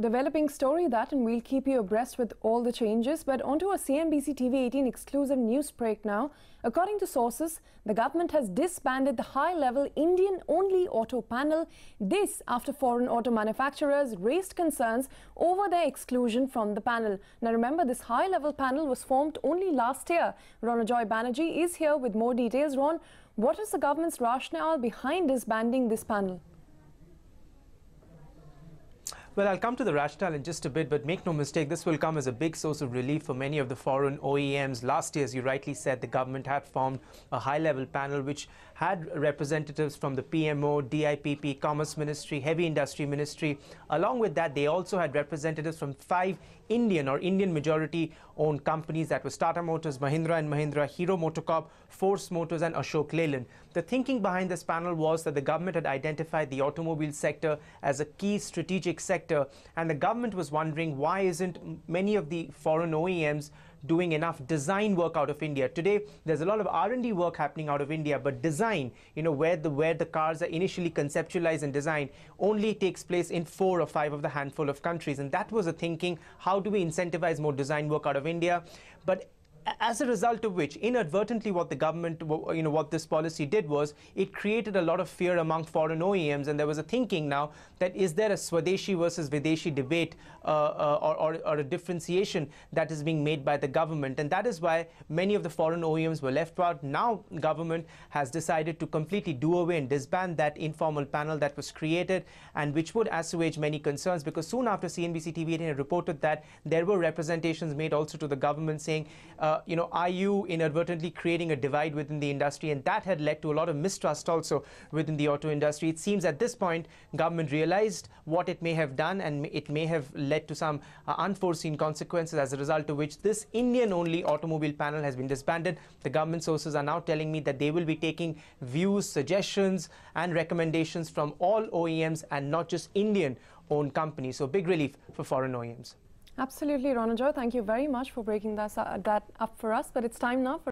Developing story that, and we'll keep you abreast with all the changes. But onto a CNBC TV18 exclusive news break now. According to sources, the government has disbanded the high-level Indian-only auto panel. This after foreign auto manufacturers raised concerns over their exclusion from the panel. Now remember, this high-level panel was formed only last year. Ronojoy Banerjee is here with more details. Ron, what is the government's rationale behind disbanding this panel? Well, I'll come to the rationale in just a bit, but make no mistake, this will come as a big source of relief for many of the foreign OEMs. Last year, as you rightly said, the government had formed a high-level panel which had representatives from the PMO, DIPP, Commerce Ministry, Heavy Industry Ministry. Along with that, they also had representatives from 5 Indian or Indian majority-owned companies that were Tata Motors, Mahindra & Mahindra, Hero MotoCorp, Force Motors and Ashok Leyland. The thinking behind this panel was that the government had identified the automobile sector as a key strategic sector, and the government was wondering why isn't many of the foreign OEMs doing enough design work out of India. Today, there's a lot of R&D work happening out of India, but design, where the cars are initially conceptualized and designed, only takes place in 4 or 5 of the handful of countries. And that was the thinking, how do we incentivize more design work out of India? But as a result of which, inadvertently, what the government, what this policy did was, it created a lot of fear among foreign OEMs, and there was a thinking now that is there a Swadeshi versus Videshi debate or a differentiation that is being made by the government, and that is why many of the foreign OEMs were left out. Now, government has decided to completely do away and disband that informal panel that was created, and which would assuage many concerns, because soon after CNBC TV18 reported that there were representations made also to the government saying, are you inadvertently creating a divide within the industry? And that had led to a lot of mistrust also within the auto industry. It seems at this point, government realized what it may have done, and it may have led to some unforeseen consequences, as a result of which this Indian-only automobile panel has been disbanded. The government sources are now telling me that they will be taking views, suggestions and recommendations from all OEMs and not just Indian-owned companies. So big relief for foreign OEMs. Absolutely, Ronojoy. Thank you very much for breaking that up for us. But it's time now for